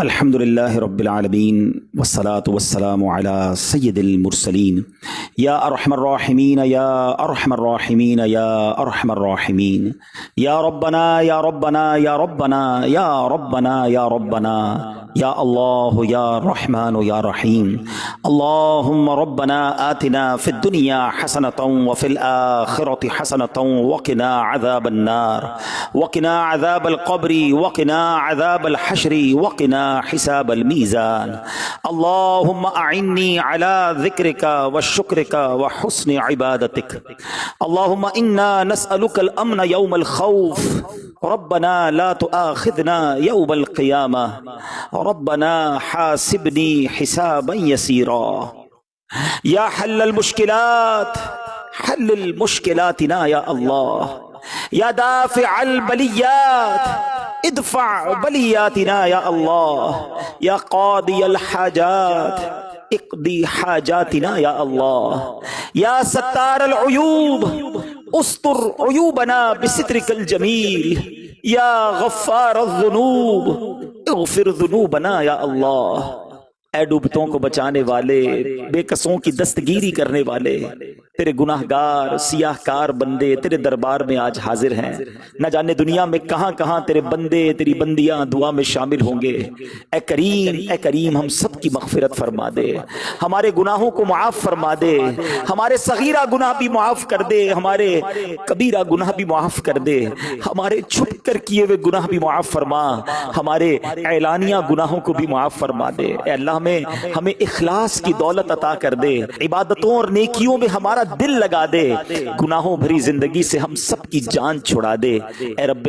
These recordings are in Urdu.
الحمد لله رب العالمين والصلاة والسلام على سيد المرسلين يا أرحم الراحمين يا أرحم الراحمين يا أرحم الراحمين يا ربنا يا ربنا يا ربنا يا ربنا يا ربنا يا الله يا رحمن يا رحيم اللهم ربنا آتنا في الدنيا حسنة وفي الآخرة حسنة وقنا عذاب النار وقنا عذاب القبر وقنا عذاب الحشر وقنا حساب الميزان اللهم أعني على ذكرك وشكرك وحسن عبادتك اللهم إنا نسألك الأمن يوم الخوف ربنا لا تؤاخذنا يوم القيامة ربنا حاسبني حسابا يسيرا يا حل المشكلات حل مشكلاتنا يا الله يا دافع البليات ادفع بلياتنا يا الله يا قاضي الحاجات اقضي حاجاتنا يا الله يا ستار العيوب استر عيوبنا بسترك الجميل يا غفار الذنوب اغفر ذنوبنا يا الله اے ڈوبتوں کو بچانے والے، بے کسوں کی دستگیری کرنے والے، تیرے گناہ گار سیاہ کار بندے تیرے دربار میں آج حاضر ہیں۔ نہ جانے دنیا میں کہاں کہاں تیرے بندے تیری بندیاں دعا میں شامل ہوں گے۔ اے کریم ہم سب کی مغفرت فرما دے، ہمارے گناہوں کو معاف فرما دے، ہمارے صغیرہ گناہ بھی معاف کر دے، ہمارے کبیرہ گناہ بھی معاف کر دے، ہمارے چھپ کر کیے ہوئے گناہ بھی معاف فرما، ہمارے اعلانیہ گناہوں کو بھی معاف فرما دے۔ اے اللہ ہمیں اخلاص کی دولت عطا کر دے، عبادتوں اور نیکیوں میں ہمارا دل لگا دے، گناہوں بھری زندگی سے ہم سب کی جان چھڑا دے۔ اے رب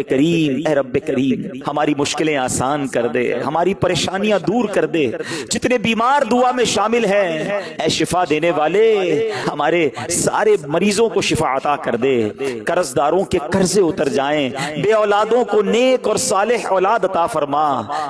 کریم ہماری مشکلیں آسان کر دے، ہماری پریشانیاں دور کر دے، جتنے بیمار دعا میں شامل ہیں اے شفا دینے والے ہمارے سارے مریضوں کو شفا عطا کر دے، قرض داروں کے قرضے اتر جائیں، بے اولادوں کو نیک اور صالح اولاد عطا فرما۔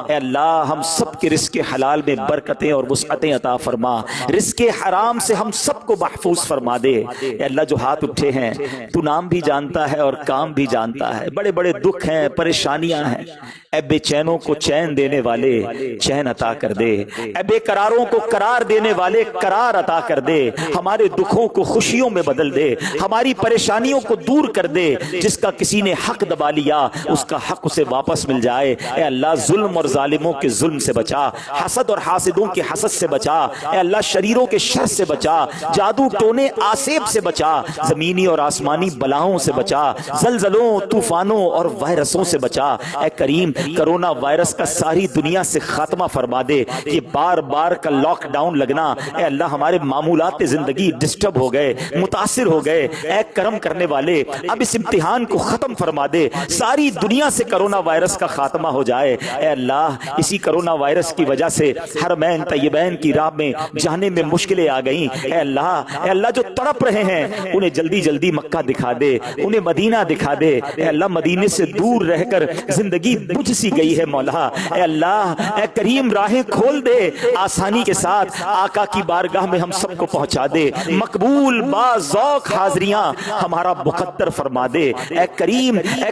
اے اللہ ہم سب کے رزق حلال میں برکتیں اور وسعتیں عطا فرما، رزق حرام سے ہم سب کو محفوظ فرما دے۔ اے اللہ جو ہاتھ اٹھے ہیں تو نام بھی جانتا ہے اور کام بھی جانتا ہے، بڑے بڑے دکھ ہیں پریشانیاں ہیں، اے بے چینوں کو چین دینے والے چین عطا کر دے، اے بے قراروں کو قرار دینے والے قرار عطا کر دے، ہمارے دکھوں کو خوشیوں میں بدل دے، ہماری پریشانیوں کو دور کر دے، جس کا کسی نے حق دبا لیا اس کا حق اسے واپس مل جائے۔ اے اللہ ظلم اور ظالموں کے ظلم سے بچا، حسد اور حاسدوں کے حسد سے بچا، اے اللہ شریروں کے شر سے بچا، جادو ٹونے آسیب سے بچا، زمینی اور آسمانی بلاؤں سے بچا، زلزلوں طوفانوں اور وائرسوں سے بچا۔ اے کریم کرونا وائرس کا ساری دنیا سے خاتمہ فرما دے، یہ بار بار کا لاک ڈاؤن لگنا اے اللہ ہمارے معمولات زندگی ڈسٹرب ہو گئے، متاثر ہو گئے، اے کرم کرنے والے اب اس امتحان کو ختم فرما دے، ساری دنیا سے کرونا وائرس کا خاتمہ ہو جائے۔ اے اللہ اسی کرونا وائرس کی وجہ سے حرمین طیبین کی راہ میں جانے میں مشکلیں آ گئیں، اے اللہ جو تڑپ رہے ہیں انہیں جلدی جلدی مکہ دکھا دے، انہیں مدینہ دکھا دے، اے اللہ مدینے سے دور رہ کر زندگی بجھ سی گئی ہے مولا، اے اللہ اے کریم راہیں کھول دے، آسانی کے ساتھ آقا کی بارگاہ میں ہم سب کو پہنچا دے، مقبول با ذوق حاضریاں ہمارا مقدر فرما دے۔ اے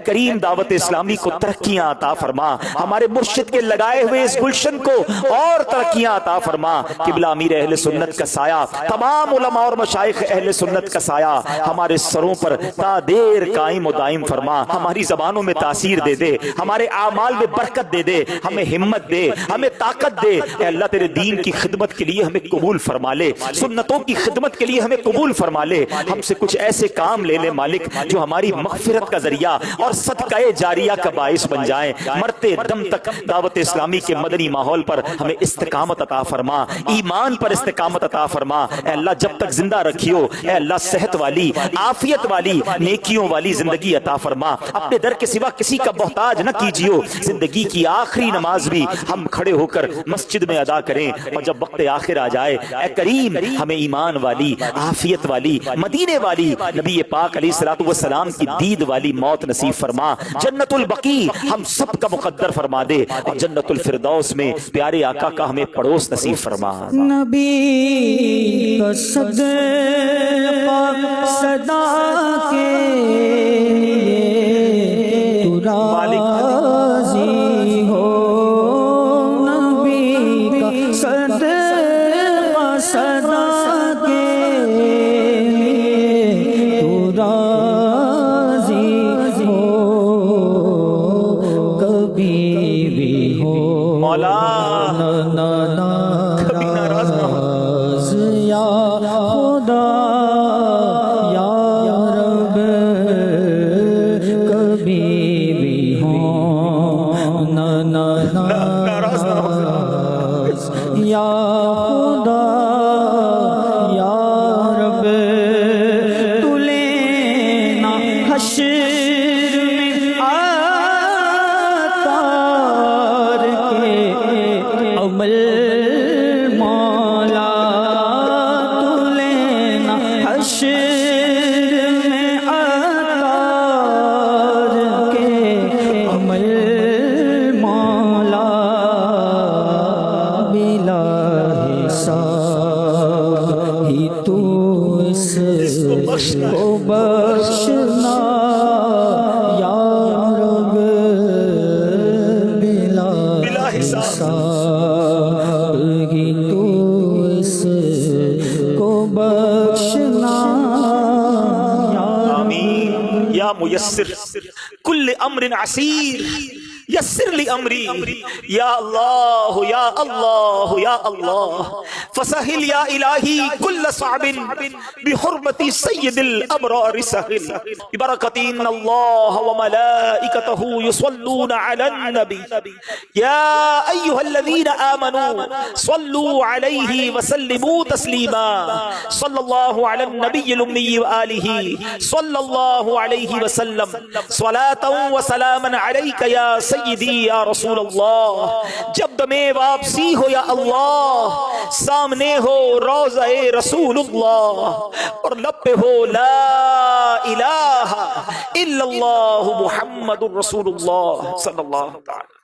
کریم دعوت اسلامی کو ترقیاں عطا فرما، ہمارے مرشد کے لگائے ہوئے اس گلشن کو اور ترقیاں عطا فرما۔ قبلہ امیر اہل سنت کا سایہ، تمام علماء اور مشائخ اہل سنت کا سایہ ہمارے سروں پر تا دیر قائم و دائم فرما، ہماری زبانوں میں تاثیر دے دے، ہمارے اعمال میں برکت دے دے، ہمیں ہمت دے، ہمیں طاقت دے۔ اے اللہ تیرے دین کی خدمت کے لیے ہمیں قبول فرما لے، سنتوں کی خدمت کے لیے ہمیں قبول فرما لے، ہم سے کچھ ایسے کام لے لے مالک جو ہماری مغفرت کا ذریعہ اور صدقہ جاریہ کا باعث بن جائیں، مرتے دم تک دعوت اسلامی کے مدنی ماحول پر ہمیں استقامت عطا فرما، ایمان پر استقامت عطا فرما۔ اے اللہ جب تک زندہ رکھیو اے اللہ صحت والی عافیت والی نیکیوں والی زندگی عطا فرما، اپنے در کے سوا کسی کا محتاج نہ کیجیو، زندگی کی آخری نماز بھی ہم کھڑے ہو کر مسجد میں ادا کریں، اور جب وقت آخر آ جائے اے کریم ہمیں ایمان والی عافیت والی مدینے والی نبی پاک علیہ الصلوۃ والسلام کی دید والی موت نصیب فرما، جنت البقیع ہم سب کا مقدر فرما دے، اور جنت الفردوس میں پیارے آقا کا ہمیں پڑوس نصیب فرما۔ نبی کا صدقہ صدا کے تو راضی ہو، نبی مولا ناراض کبھی ناراض نہ ہو، یا خدا یا رب کبھی بھی ہوں ناراض نہ ہو، ناراض یا خدا یا رب تو لینا حشر میں آتار کے عمل مولا تو لینا حشر میں آتار کے عمل مولا بلا حساب ہی تو اس کو بخشنا یا رب بلا حساب ہی تو اس کو بخشنا آمین یا میسر کل امر عسیر یسر لی امری یا اللہ یا اللہ یا اللہ فسہل یا الہی کل صعب بحرمت سید الابرار سہل ببرکت ان اللہ وملائکتہ یصلون علی النبی یا ایہا الذین آمنوا صلوا علیہ وسلموا تسلیما صلی اللہ علی النبی الامی وآلہ صلی اللہ علیہ وسلم صلاة و سلاما علیک یا سیدی یا رسول اللہ جب دمیں واپسی ہو یا اللہ سامنے ہو روضہ رسول اللہ اور لب پہ ہو لا الہ الا اللہ محمد رسول اللہ صلی اللہ تعالی